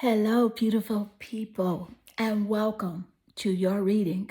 Hello, beautiful people, and welcome to your reading.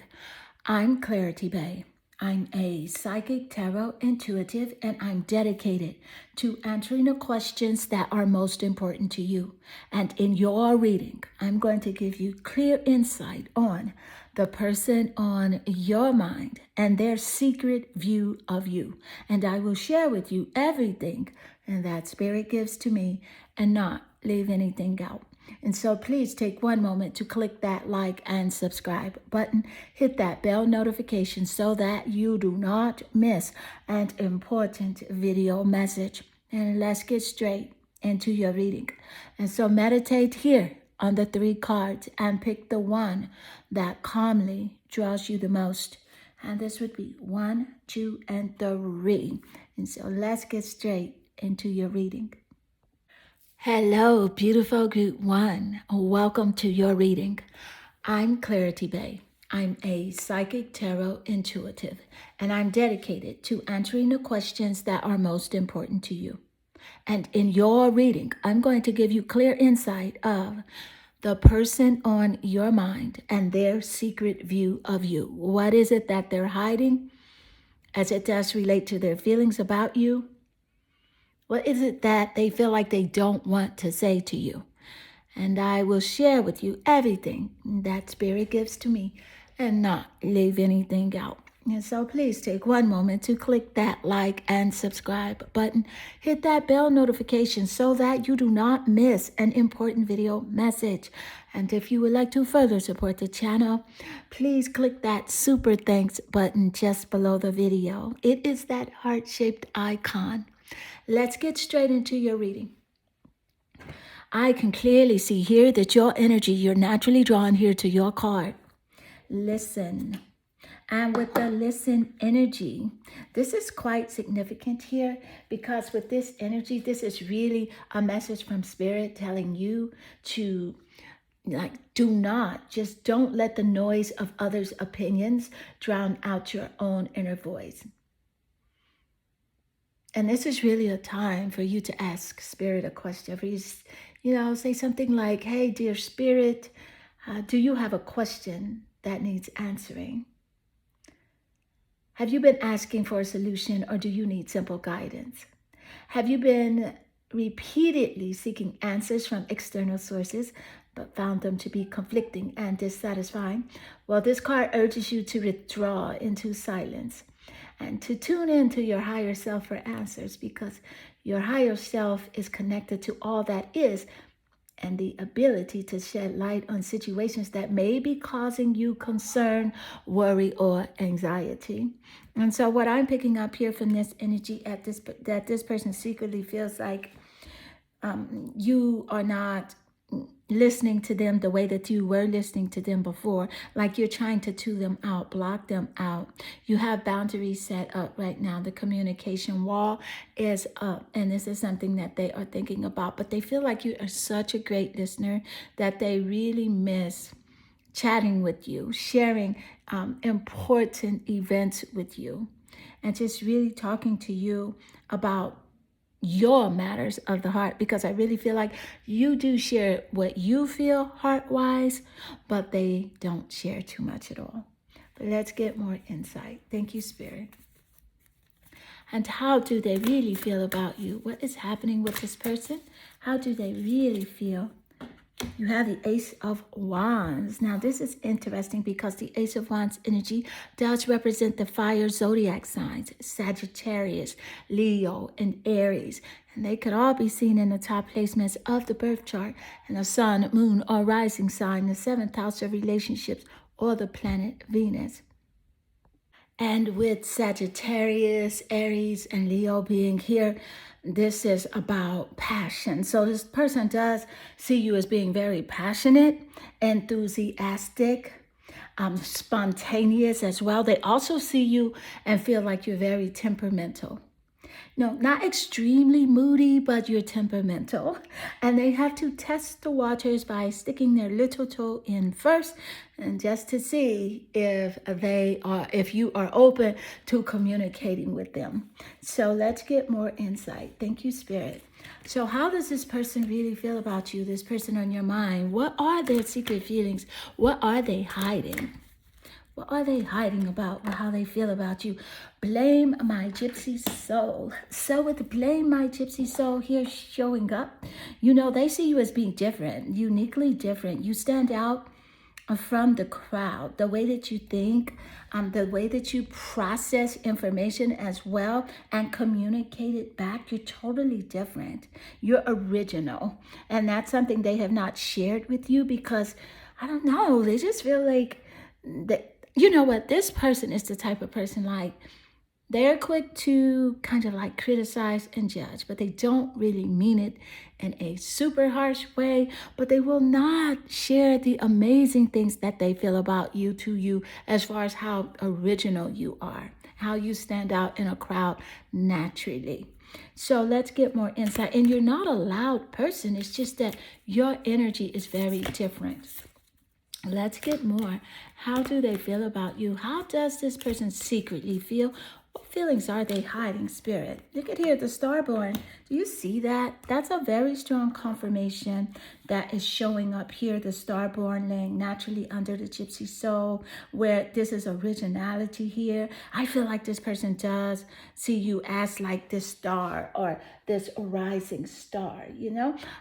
I'm Clarity Bay. I'm a psychic tarot intuitive, and I'm dedicated to answering the questions that are most important to you. And in your reading, I'm going to give you clear insight on the person on your mind and their secret view of you. And I will share with you everything that Spirit gives to me and not leave anything out. And so please take one moment to click that like and subscribe button. Hit that bell notification so that you do not miss an important video message. And let's get straight into your reading. And so meditate here on the 3 cards and pick the one that calmly draws you the most. And this would be 1, 2, and 3. And so let's get straight into your reading. Hello, beautiful group 1. Welcome to your reading. I'm Clarity Bay. I'm a psychic tarot intuitive, and I'm dedicated to answering the questions that are most important to you. And in your reading, I'm going to give you clear insight of the person on your mind and their secret view of you. What is it that they're hiding as it does relate to their feelings about you? What is it that they feel like they don't want to say to you? And I will share with you everything that Spirit gives to me and not leave anything out. And so please take one moment to click that like and subscribe button. Hit that bell notification so that you do not miss an important video message. And if you would like to further support the channel, please click that super thanks button just below the video. It is that heart-shaped icon. Let's get straight into your reading. I can clearly see here that your energy, you're naturally drawn here to your card. Listen. And with the listen energy, this is quite significant here because with this energy, this is really a message from Spirit telling you to don't let the noise of others' opinions drown out your own inner voice. And this is really a time for you to ask Spirit a question. For you, say something like, hey, dear Spirit, do you have a question that needs answering? Have you been asking for a solution, or do you need simple guidance? Have you been repeatedly seeking answers from external sources, but found them to be conflicting and dissatisfying? Well, this card urges you to withdraw into silence and to tune into your higher self for answers, because your higher self is connected to all that is and the ability to shed light on situations that may be causing you concern, worry, or anxiety. And so what I'm picking up here from this energy that this person secretly feels like you are not listening to them the way that you were listening to them before, like you're trying to tune them out, block them out. You have boundaries set up right now. The communication wall is up, and this is something that they are thinking about, but they feel like you are such a great listener that they really miss chatting with you, sharing important events with you, and just really talking to you about your matters of the heart, because I really feel like you do share what you feel heart-wise, but they don't share too much at all. But let's get more insight. Thank you, Spirit. And how do they really feel about you? What is happening with this person? How do they really feel? You have the Ace of Wands. Now, this is interesting because the Ace of Wands energy does represent the fire zodiac signs, Sagittarius, Leo, and Aries. And they could all be seen in the top placements of the birth chart, and the sun, moon, or rising sign, the 7th house of relationships, or the planet Venus. And with Sagittarius, Aries, and Leo being here, this is about passion. So this person does see you as being very passionate, enthusiastic, spontaneous as well. They also see you and feel like you're very temperamental. No, not extremely moody, but you're temperamental. And they have to test the waters by sticking their little toe in first, and just to see if you are open to communicating with them. So let's get more insight. Thank you, Spirit. So how does this person really feel about you, this person on your mind? What are their secret feelings? What are they hiding? What are they hiding about how they feel about you? Blame my gypsy soul. So with blame my gypsy soul here showing up, they see you as being different, uniquely different. You stand out from the crowd, the way that you think, the way that you process information as well and communicate it back, you're totally different. You're original. And that's something they have not shared with you because, I don't know, they just feel like that. You know what? This person is the type of person like they're quick to kind of like criticize and judge, but they don't really mean it in a super harsh way, but they will not share the amazing things that they feel about you to you as far as how original you are, how you stand out in a crowd naturally. So let's get more insight. And you're not a loud person. It's just that your energy is very different. Let's get more. How do they feel about you? How does this person secretly feel? What feelings are they hiding, Spirit? Look at here, the Starborn. Do you see that? That's a very strong confirmation that is showing up here. The Starborn laying naturally under the Gypsy Soul, where this is originality here. I feel like this person does see you as like this star or this rising star,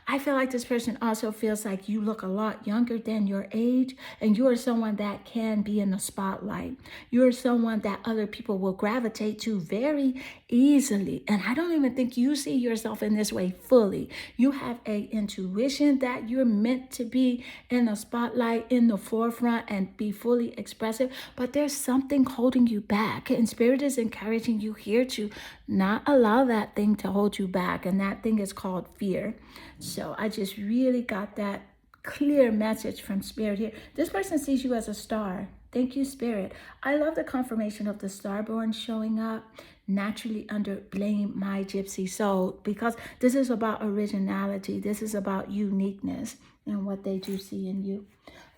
I feel like this person also feels like you look a lot younger than your age, and you are someone that can be in the spotlight. You're someone that other people will gravitate to very easily. And I don't even think you see yourself in this way fully. You have a intuition that you're meant to be in the spotlight, in the forefront, and be fully expressive, but there's something holding you back. And Spirit is encouraging you here to not allow that thing to hold you back. And that thing is called fear. So I just really got that clear message from Spirit here. This person sees you as a star. Thank you, Spirit. I love the confirmation of the Starborn showing up naturally under blame my gypsy soul, because this is about originality. This is about uniqueness and what they do see in you.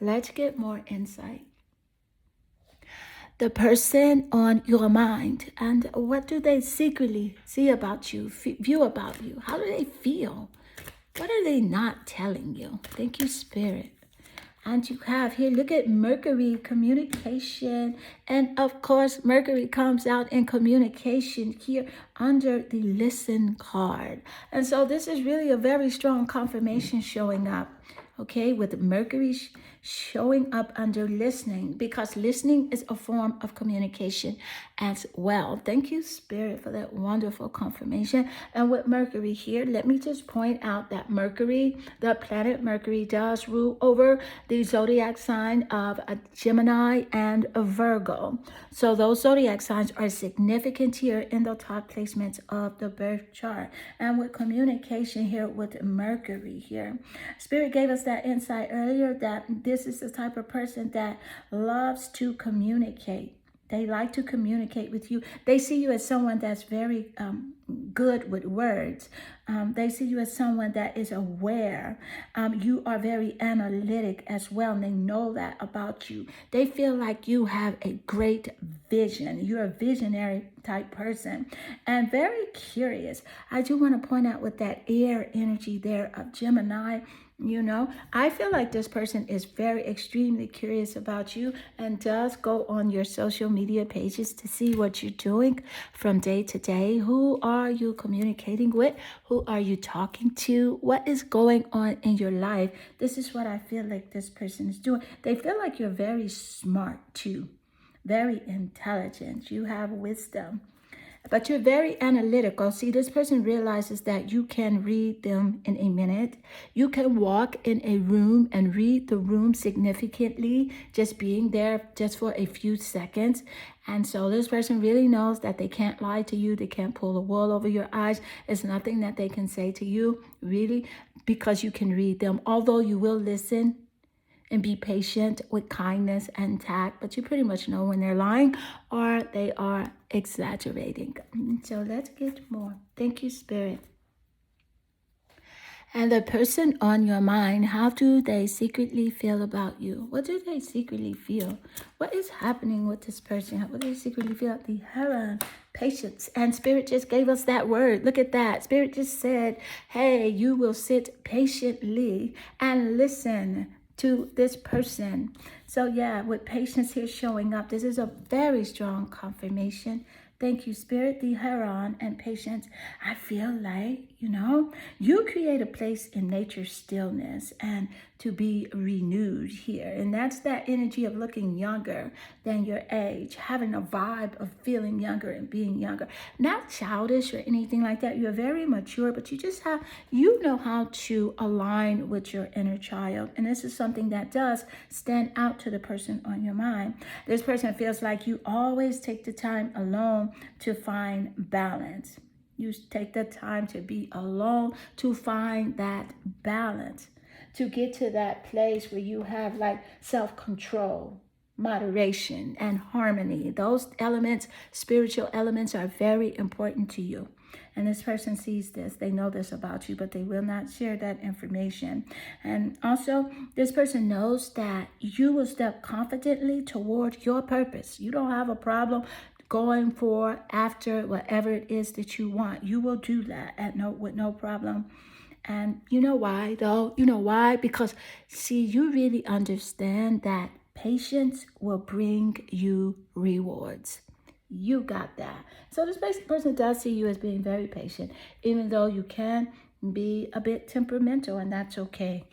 Let's get more insight. The person on your mind, and what do they secretly see about you, view about you? How do they feel? What are they not telling you? Thank you, Spirit. And you have here, look at Mercury, communication. And of course, Mercury comes out in communication here under the listen card. And so this is really a very strong confirmation showing up, okay, with Mercury showing up under listening, because listening is a form of communication as well. Thank you, Spirit, for that wonderful confirmation. And with Mercury here, let me just point out that Mercury, the planet Mercury, does rule over the zodiac sign of a Gemini and a Virgo. So those zodiac signs are significant here in the top placements of the birth chart. And with communication here with Mercury here, Spirit gave us that insight earlier that this is the type of person that loves to communicate. They like to communicate with you. They see you as someone that's very good with words. They see you as someone that is aware. You are very analytic as well, and they know that about you. They feel like you have a great vision. You're a visionary type person and very curious. I do want to point out with that air energy there of Gemini, I feel like this person is very extremely curious about you and does go on your social media pages to see what you're doing from day to day. Who are you communicating with? Who are you talking to? What is going on in your life? This is what I feel like this person is doing. They feel like you're very smart too, very intelligent. You have wisdom. But you're very analytical. See, this person realizes that you can read them in a minute. You can walk in a room and read the room significantly, just being there just for a few seconds. And so this person really knows that they can't lie to you. They can't pull the wool over your eyes. There's nothing that they can say to you, really, because you can read them. Although you will listen and be patient with kindness and tact, but you pretty much know when they're lying or they are exaggerating. So let's get more. Thank you, Spirit. And the person on your mind, how do they secretly feel about you? What do they secretly feel? What is happening with this person? What do they secretly feel? The Heron, patience. And Spirit just gave us that word. Look at that. Spirit just said, hey, you will sit patiently and listen to this person. So yeah, with patience here showing up, this is a very strong confirmation. Thank you, Spirit, the Heron, and patience. I feel like, you create a place in nature's stillness and to be renewed here. And that's that energy of looking younger than your age, having a vibe of feeling younger and being younger. Not childish or anything like that. You're very mature, but you know how to align with your inner child. And this is something that does stand out to the person on your mind. This person feels like you always take the time alone to find balance. You take the time to be alone to find that balance, to get to that place where you have like self-control, moderation, and harmony. Those elements, spiritual elements, are very important to you. And this person sees this, they know this about you, but they will not share that information. And also, this person knows that you will step confidently toward your purpose. You don't have a problem going for after whatever it is that you want. You will do that with no problem. And you know why though? You know why? Because see, you really understand that patience will bring you rewards. You got that. So this person does see you as being very patient, even though you can be a bit temperamental, and that's okay.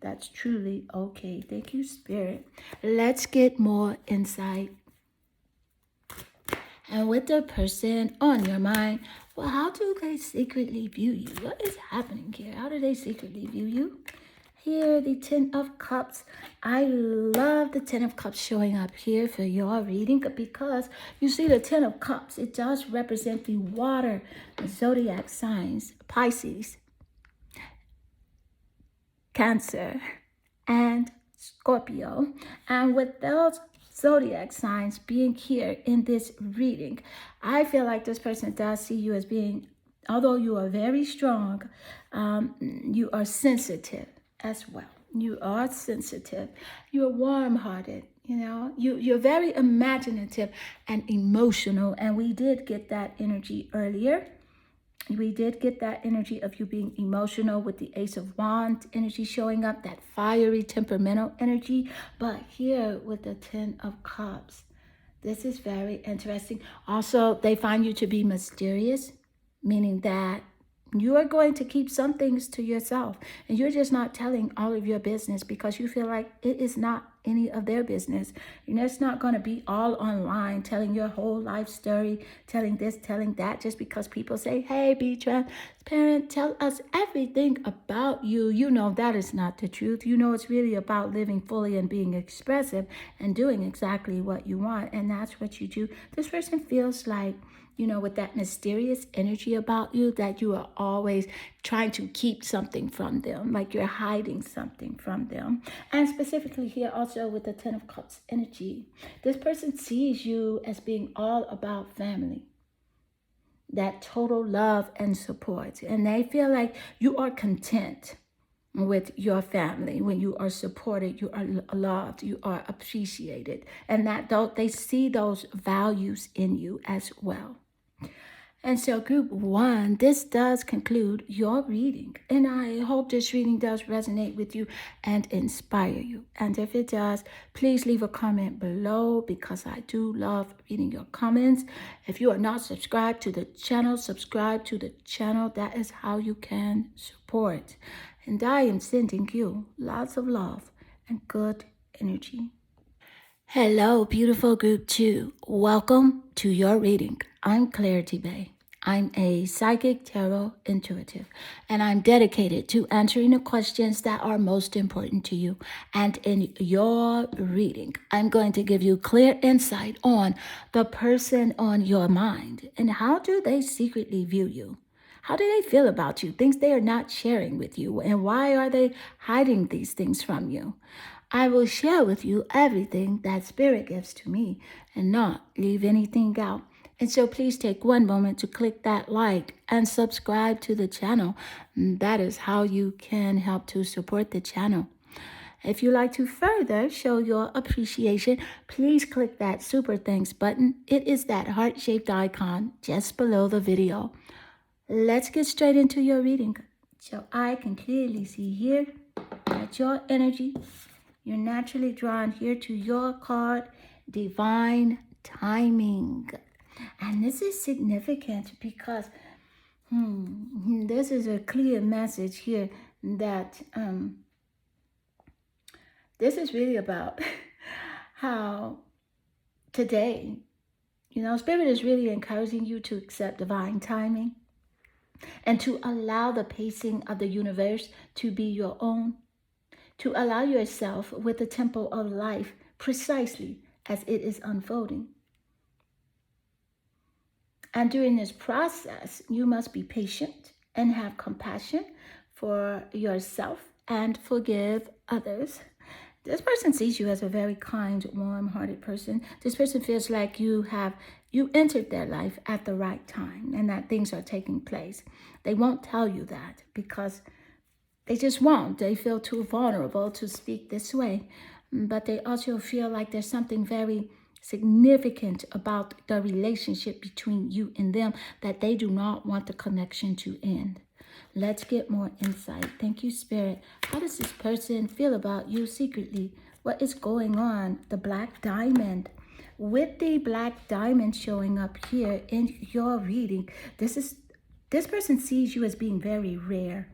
That's truly okay. Thank you, Spirit. Let's get more insight. And with the person on your mind, well, how do they secretly view you? What is happening here? How do they secretly view you? Here, the Ten of Cups. I love the Ten of Cups showing up here for your reading because you see the Ten of Cups. It does represent the water zodiac signs, Pisces, Cancer, and Scorpio. And with those zodiac signs being here in this reading, I feel like this person does see you as being, although you are very strong, you are sensitive as well. You are sensitive. You're warm-hearted. You're very imaginative and emotional. And we did get that energy earlier. We did get that energy of you being emotional with the Ace of Wands energy showing up, that fiery, temperamental energy. But here with the Ten of Cups, this is very interesting. Also, they find you to be mysterious, meaning that you are going to keep some things to yourself, and you're just not telling all of your business because you feel like it is not any of their business. It's not going to be all online, telling your whole life story, telling this, telling that, just because people say, hey, be transparent, tell us everything about you. That is not the truth. It's really about living fully and being expressive and doing exactly what you want, and that's what you do. This person feels like, with that mysterious energy about you, that you are always trying to keep something from them, like you're hiding something from them. And specifically here also with the Ten of Cups energy, this person sees you as being all about family, that total love and support. And they feel like you are content with your family when you are supported, you are loved, you are appreciated, and that they see those values in you as well. And so group 1, this does conclude your reading. And I hope this reading does resonate with you and inspire you. And if it does, please leave a comment below because I do love reading your comments. If you are not subscribed to the channel, subscribe to the channel. That is how you can support. And I am sending you lots of love and good energy. Hello, beautiful group 2. Welcome to your reading. I'm Clarity Bay. I'm a psychic tarot intuitive, and I'm dedicated to answering the questions that are most important to you. And in your reading, I'm going to give you clear insight on the person on your mind and how do they secretly view you. How do they feel about you? Things they are not sharing with you, and why are they hiding these things from you? I will share with you everything that Spirit gives to me and not leave anything out. And so please take one moment to click that like and subscribe to the channel. That is how you can help to support the channel. If you like to further show your appreciation, please click that super thanks button. It is that heart-shaped icon just below the video. Let's get straight into your reading. So I can clearly see here that your energy, you're naturally drawn here to your card, Divine Timing. And this is significant because this is a clear message here that this is really about how today, Spirit is really encouraging you to accept divine timing and to allow the pacing of the universe to be your own, to allow yourself with the tempo of life precisely as it is unfolding. And during this process, you must be patient and have compassion for yourself and forgive others. This person sees you as a very kind, warm-hearted person. This person feels like you entered their life at the right time and that things are taking place. They won't tell you that because they just won't. They feel too vulnerable to speak this way. But they also feel like there's something very significant about the relationship between you and them that they do not want the connection to end. Let's get more insight. Thank you, Spirit. How does this person feel about you secretly? What is going on? The Black Diamond. With the Black Diamond showing up here in your reading, this person sees you as being very rare,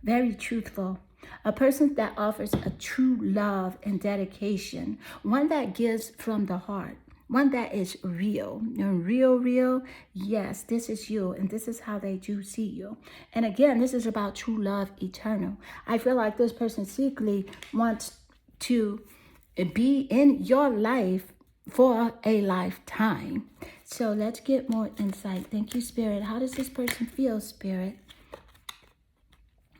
very truthful. A person that offers a true love and dedication. One that gives from the heart. One that is real. You're real. Yes, this is you. And this is how they do see you. And again, this is about true love eternal. I feel like this person secretly wants to be in your life for a lifetime. So let's get more insight. Thank you, Spirit. How does this person feel, Spirit?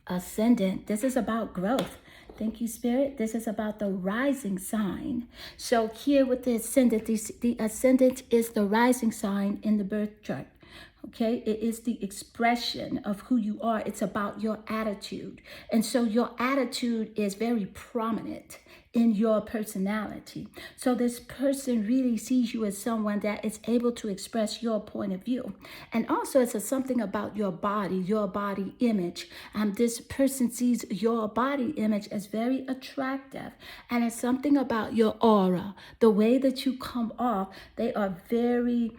Ascendant. This is about growth. Thank you, Spirit. This is about the rising sign. So here with the ascendant, the ascendant is the rising sign in the birth chart. Okay, it is the expression of who you are. It's about your attitude. And so your attitude is very prominent in your personality. So this person really sees you as someone that is able to express your point of view. And also it's something about your body image. This person sees your body image as very attractive. And it's something about your aura, the way that you come off. They are very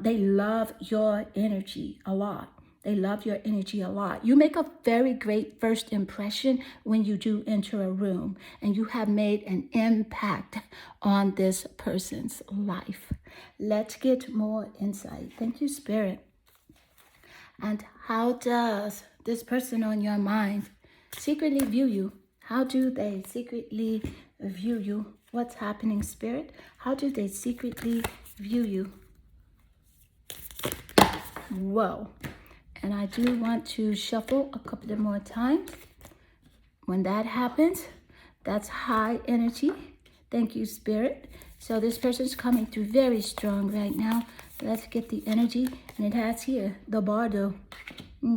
they love your energy a lot. They love your energy a lot. You make a very great first impression when you do enter a room and you have made an impact on this person's life. Let's get more insight. Thank you, Spirit. And how does this person on your mind secretly view you? How do they secretly view you? What's happening, Spirit? How do they secretly view you? Whoa. And I do want to shuffle a couple of more times. When that happens, that's high energy. Thank you, Spirit. So this person's coming through very strong right now. Let's get the energy. And it has here the Bardo.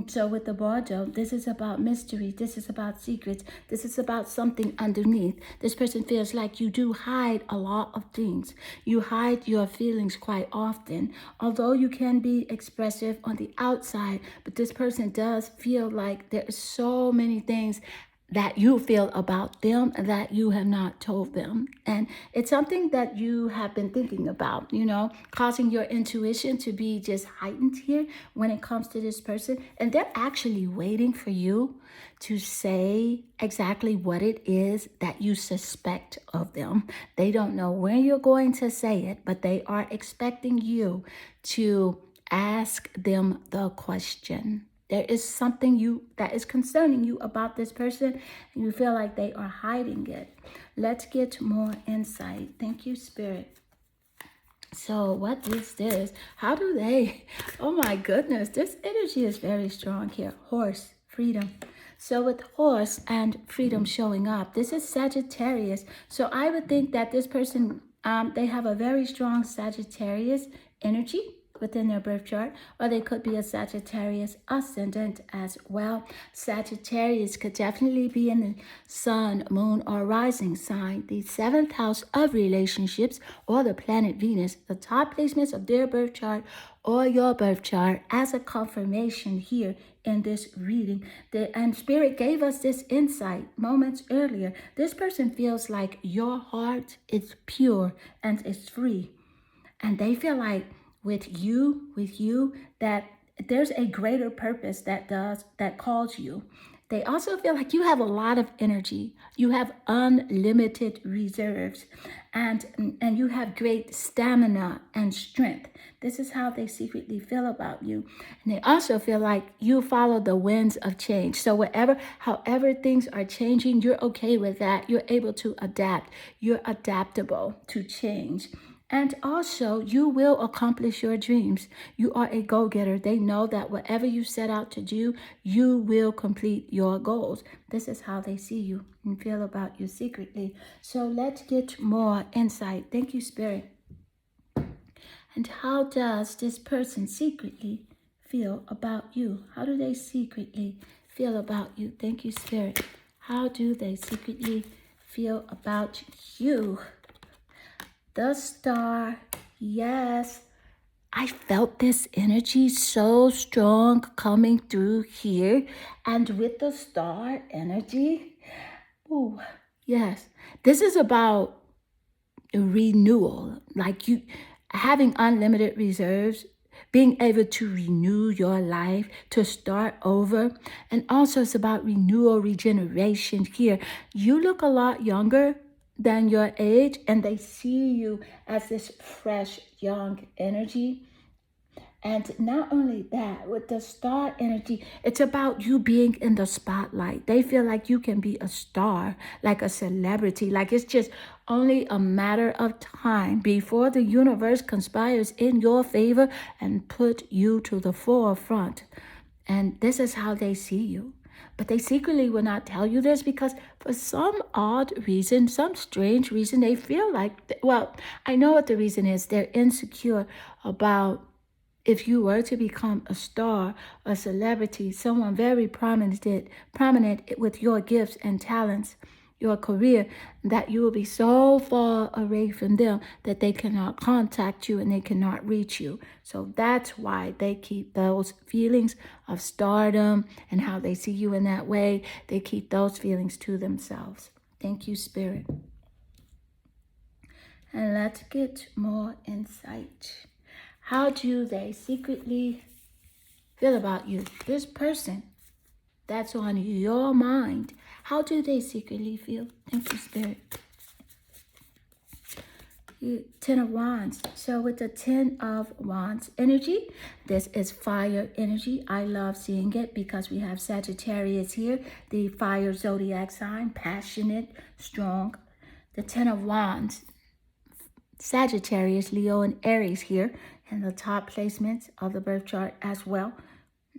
So with the Bardo, this is about mystery. This is about secrets. This is about something underneath. This person feels like you do hide a lot of things. You hide your feelings quite often. Although you can be expressive on the outside, but this person does feel like there are so many things that you feel about them that you have not told them. And it's something that you have been thinking about, causing your intuition to be just heightened here when it comes to this person. And they're actually waiting for you to say exactly what it is that you suspect of them. They don't know when you're going to say it, but they are expecting you to ask them the question. There is something that is concerning you about this person, and you feel like they are hiding it. Let's get more insight. Thank you, Spirit. So what is this? How do they? Oh my goodness, this energy is very strong here. Horse, freedom. So with horse and freedom showing up, this is Sagittarius. So I would think that this person, they have a very strong Sagittarius energy within their birth chart, or they could be a Sagittarius ascendant as well. Sagittarius could definitely be in the sun, moon, or rising sign, the seventh house of relationships, or the planet Venus, the top placements of their birth chart or your birth chart as a confirmation here in this reading. And Spirit gave us this insight moments earlier. This person feels like your heart is pure and is free. And they feel like with you, that there's a greater purpose that calls you. They also feel like you have a lot of energy. You have unlimited reserves, and you have great stamina and strength. This is how they secretly feel about you. And they also feel like you follow the winds of change. So however things are changing, you're okay with that. You're able to adapt. You're adaptable to change. And also, you will accomplish your dreams. You are a go-getter. They know that whatever you set out to do, you will complete your goals. This is how they see you and feel about you secretly. So let's get more insight. Thank you, Spirit. And how does this person secretly feel about you? How do they secretly feel about you? Thank you, Spirit. How do they secretly feel about you? The Star, yes. I felt this energy so strong coming through here. And with the Star energy, ooh, yes. This is about renewal, like you having unlimited reserves, being able to renew your life, to start over. And also it's about renewal, regeneration here. You look a lot younger than your age, and they see you as this fresh, young energy. And not only that, with the Star energy, it's about you being in the spotlight. They feel like you can be a star, like a celebrity, like it's just only a matter of time before the universe conspires in your favor and put you to the forefront. And this is how they see you. But they secretly will not tell you this because for some odd reason, some strange reason, they feel like, well, I know what the reason is. They're insecure about if you were to become a star, a celebrity, someone very prominent with your gifts and talents, your career, that you will be so far away from them that they cannot contact you and they cannot reach you. So that's why they keep those feelings of stardom and how they see you in that way. They keep those feelings to themselves. Thank you, Spirit. And let's get more insight. How do they secretly feel about you? This person that's on your mind, how do they secretly feel? Thank you, Spirit. Ten of Wands. So with the Ten of Wands energy, this is fire energy. I love seeing it because we have Sagittarius here, the fire zodiac sign, passionate, strong. The Ten of Wands, Sagittarius, Leo, and Aries here, and the top placements of the birth chart as well.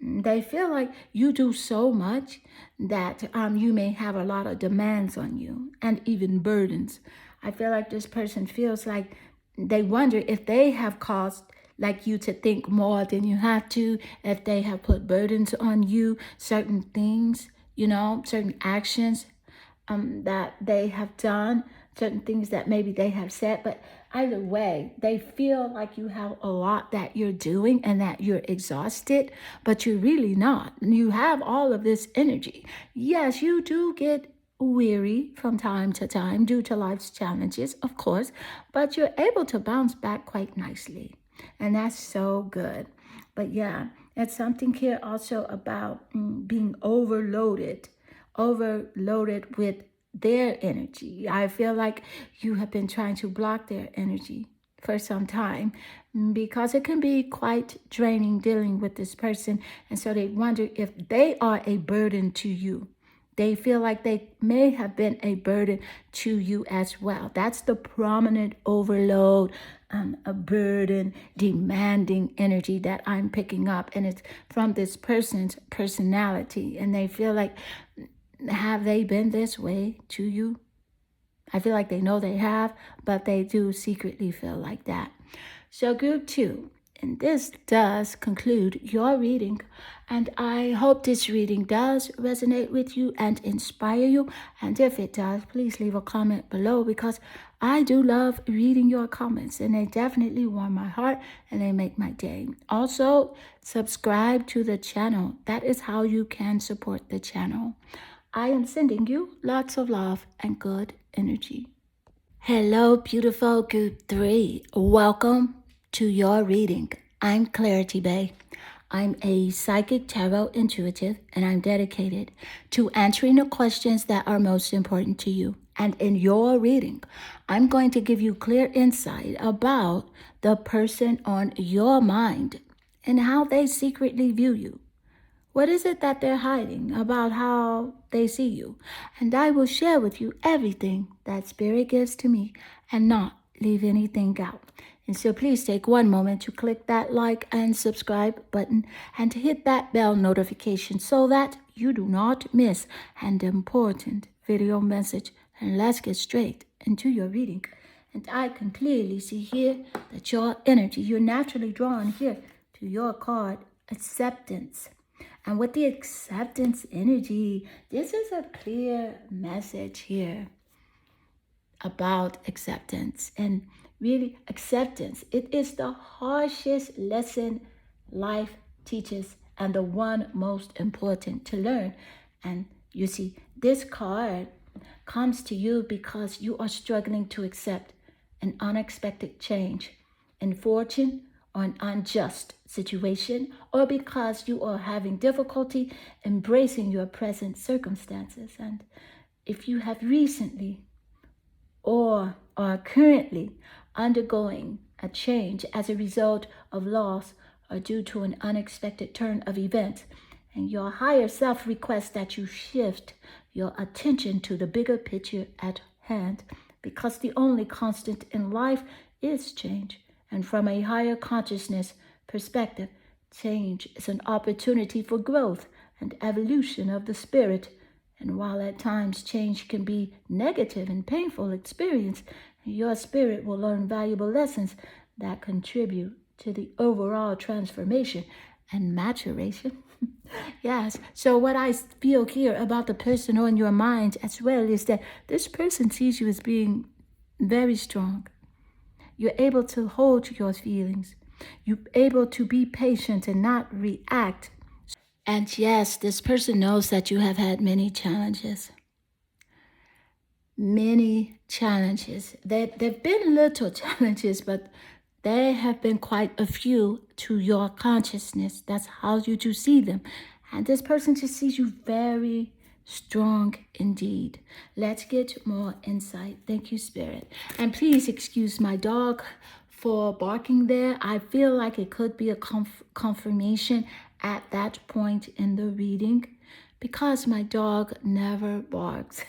They feel like you do so much that you may have a lot of demands on you and even burdens. I feel like this person feels like they wonder if they have caused like you to think more than you have to, if they have put burdens on you, certain things, certain actions that they have done, certain things that maybe they have said. But either way, they feel like you have a lot that you're doing and that you're exhausted, but you're really not. You have all of this energy. Yes, you do get weary from time to time due to life's challenges, of course, but you're able to bounce back quite nicely. And that's so good. But yeah, it's something here also about being overloaded with their energy. I feel like you have been trying to block their energy for some time because it can be quite draining dealing with this person. And so they wonder if they are a burden to you. They feel like they may have been a burden to you as well. That's the prominent overload, a burden, demanding energy that I'm picking up. And it's from this person's personality. And they feel like, have they been this way to you? I feel like they know they have, but they do secretly feel like that. So group 2, And this does conclude your reading. And I hope this reading does resonate with you and inspire you. And if it does, please leave a comment below, because I do love reading your comments, and they definitely warm my heart and they make my day. Also, subscribe to the channel. That is how you can support the channel. I am sending you lots of love and good energy. Hello, beautiful group 3. Welcome to your reading. I'm Clarity Bay. I'm a psychic tarot intuitive, and I'm dedicated to answering the questions that are most important to you. And in your reading, I'm going to give you clear insight about the person on your mind and how they secretly view you. What is it that they're hiding about how they see you? And I will share with you everything that Spirit gives to me and not leave anything out. And so please take one moment to click that like and subscribe button and to hit that bell notification so that you do not miss an important video message. And let's get straight into your reading. And I can clearly see here that your energy, you're naturally drawn here to your card, Acceptance. And with the acceptance energy, this is a clear message here about acceptance. And really, acceptance, it is the harshest lesson life teaches and the one most important to learn. And you see, this card comes to you because you are struggling to accept an unexpected change in fortune or an unjust situation, or because you are having difficulty embracing your present circumstances. And if you have recently or are currently undergoing a change as a result of loss or due to an unexpected turn of events, and your higher self requests that you shift your attention to the bigger picture at hand, because the only constant in life is change. And from a higher consciousness perspective, change is an opportunity for growth and evolution of the spirit. And while at times change can be negative and painful experience, your spirit will learn valuable lessons that contribute to the overall transformation and maturation. Yes, so what I feel here about the person on your mind as well is that this person sees you as being very strong. You're able to hold your feelings. You're able to be patient and not react. And yes, this person knows that you have had many challenges. Many challenges. There've been little challenges, but there have been quite a few to your consciousness. That's how you do see them. And this person just sees you very strong indeed. Let's get more insight. Thank you, Spirit. And please excuse my dog for barking there. I feel like it could be a confirmation at that point in the reading, because my dog never barks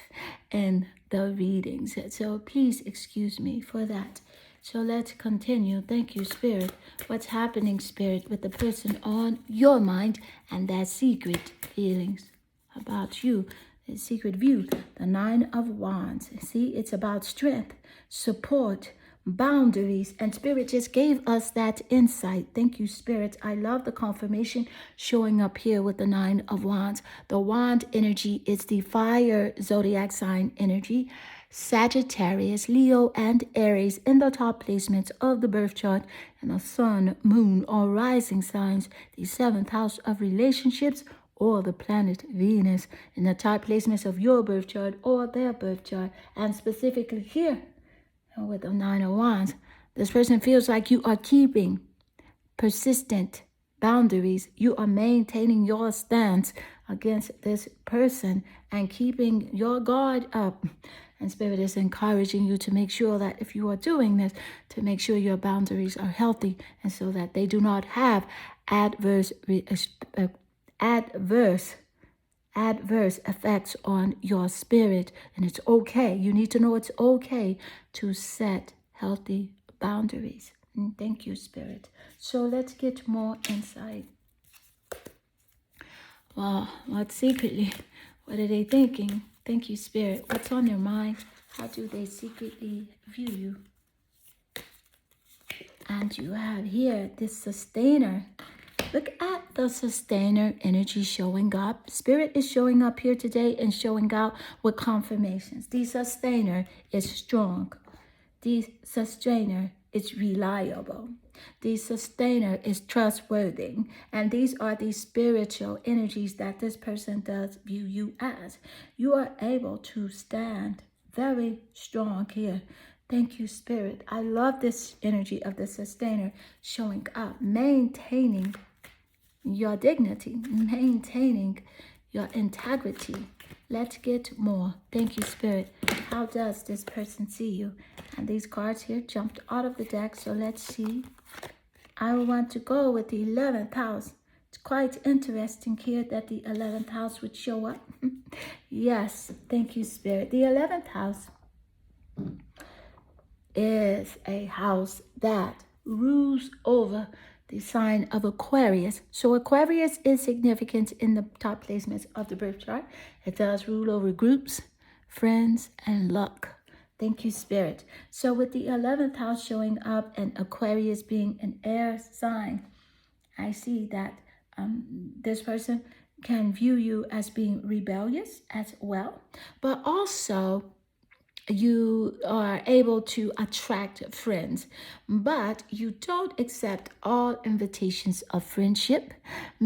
in the readings. So please excuse me for that. So let's continue. Thank you, Spirit. What's happening, Spirit, with the person on your mind and their secret feelings about you, the secret view? The Nine of Wands. See, it's about strength, support, boundaries, and Spirit just gave us that insight. Thank you, Spirit. I love the confirmation showing up here with the Nine of Wands. The wand energy is the fire zodiac sign energy. Sagittarius, Leo, and Aries in the top placements of the birth chart, and the sun, moon, or rising signs, the 7th house of relationships, or the planet Venus in the top placements of your birth chart or their birth chart. And specifically here with the Nine of Wands, this person feels like you are keeping persistent boundaries. You are maintaining your stance against this person and keeping your guard up. And Spirit is encouraging you to make sure that if you are doing this, to make sure your boundaries are healthy, and so that they do not have adverse effects on your spirit. And it's okay. You need to know it's okay to set healthy boundaries. And thank you, Spirit. So let's get more insight. Well, what secretly? What are they thinking? Thank you, Spirit. What's on their mind? How do they secretly view you? And you have here this sustainer. Look at the sustainer energy showing up. Spirit is showing up here today and showing out with confirmations. The sustainer is strong. The sustainer is reliable. The sustainer is trustworthy. And these are the spiritual energies that this person does view you as. You are able to stand very strong here. Thank you, Spirit. I love this energy of the sustainer showing up, maintaining your dignity, maintaining your integrity. Let's get more. Thank you, Spirit. How does this person see you? And these cards here jumped out of the deck, so let's see. I want to go with the 11th house. It's quite interesting here that the 11th house would show up. Yes, thank you, Spirit. The 11th house is a house that rules over the sign of Aquarius. So Aquarius is significant in the top placements of the birth chart. It does rule over groups, friends, and luck. Thank you, Spirit. So with the 11th house showing up and Aquarius being an air sign, I see that this person can view you as being rebellious as well, but also you are able to attract friends, but you don't accept all invitations of friendship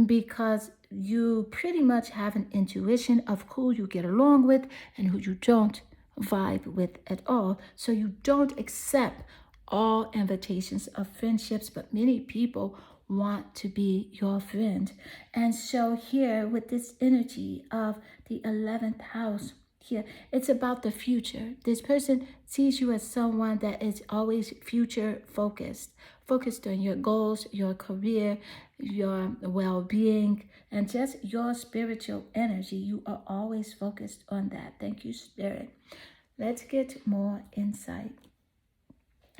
because you pretty much have an intuition of who you get along with and who you don't vibe with at all. So you don't accept all invitations of friendships, but many people want to be your friend. And so here with this energy of the 11th house, here it's about the future. This person sees you as someone that is always future focused on your goals, your career, your well-being, and just your spiritual energy. You are always focused on that. Thank you, Spirit. Let's get more insight.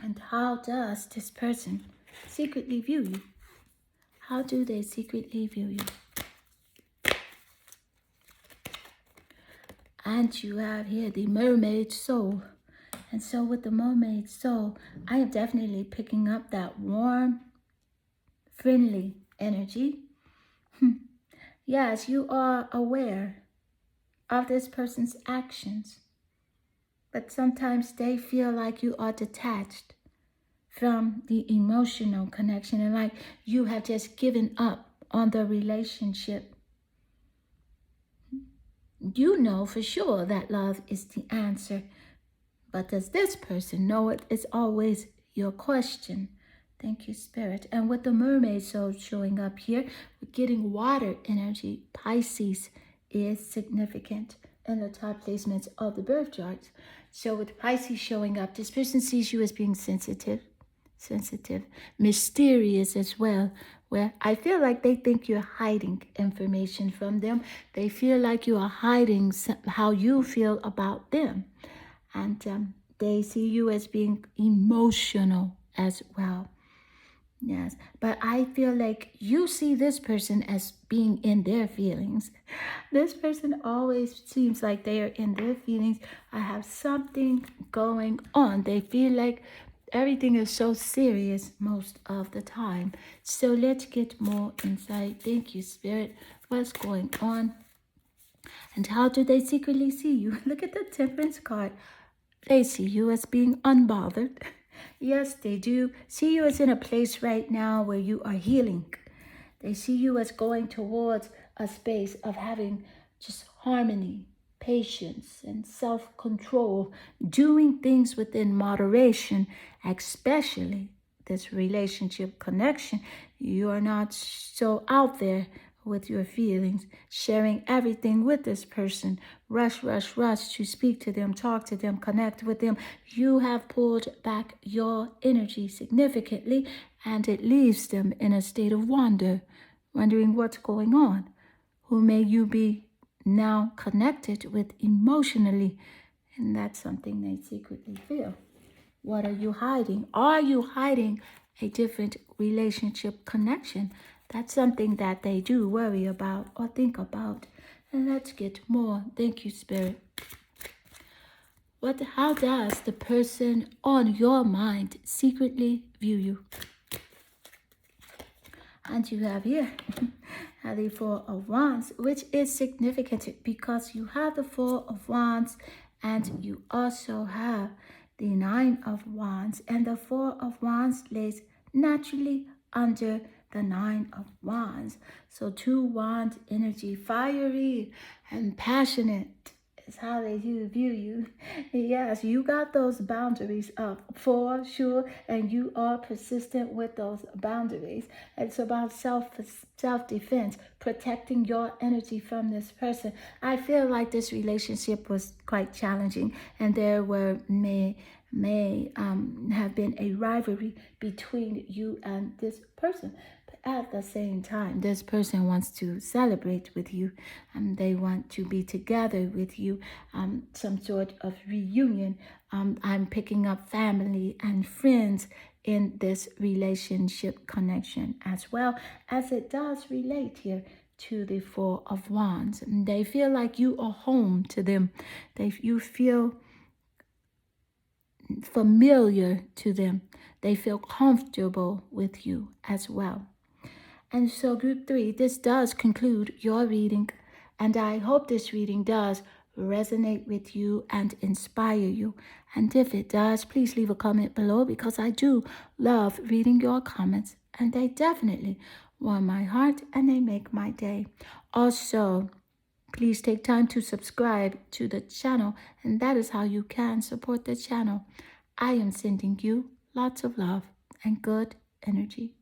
And how does this person secretly view you? How do they secretly view you? And you have here the mermaid soul. And so with the mermaid soul, I am definitely picking up that warm, friendly energy. Yes, you are aware of this person's actions, but sometimes they feel like you are detached from the emotional connection and like you have just given up on the relationship. You know for sure that love is the answer, but does this person know it? It's always your question. Thank you, Spirit. And with the mermaid soul showing up here, we're getting water energy. Pisces is significant in the top placements of the birth charts. So with Pisces showing up, this person sees you as being sensitive, mysterious as well, where I feel like they think you're hiding information from them. They feel like you are hiding how you feel about them. And they see you as being emotional as well. Yes, but I feel like you see this person as being in their feelings. This person always seems like they are in their feelings. I have something going on. They feel like everything is so serious most of the time. So let's get more insight. Thank you, Spirit. What's going on? And how do they secretly see you? Look at the Temperance card. They see you as being unbothered. Yes, they do see you as in a place right now where you are healing. They see you as going towards a space of having just harmony, patience, and self-control, doing things within moderation, especially this relationship connection. You are not so out there with your feelings, sharing everything with this person. Rush to speak to them, talk to them, connect with them. You have pulled back your energy significantly, and it leaves them in a state of wonder, wondering what's going on. Who may you be now connected with emotionally? And that's something they secretly feel. What are you hiding? Are you hiding a different relationship connection? That's something that they do worry about or think about. And let's get more. Thank you, Spirit. How does the person on your mind secretly view you? And you have here the Four of Wands, which is significant because you have the Four of Wands and you also have the Nine of Wands. And the Four of Wands lays naturally under the Nine of Wands. So two wand energy, fiery and passionate is how they do view you. Yes, you got those boundaries up for sure, and you are persistent with those boundaries. It's about self-defense, protecting your energy from this person. I feel like this relationship was quite challenging, and there were may have been a rivalry between you and this person. At the same time, this person wants to celebrate with you, and they want to be together with you, some sort of reunion. I'm picking up family and friends in this relationship connection, as well as it does relate here to the Four of Wands. They feel like you are home to them. You feel familiar to them. They feel comfortable with you as well. And so, group 3, this does conclude your reading, and I hope this reading does resonate with you and inspire you. And if it does, please leave a comment below, because I do love reading your comments, and they definitely warm my heart and they make my day. Also, please take time to subscribe to the channel, and that is how you can support the channel. I am sending you lots of love and good energy.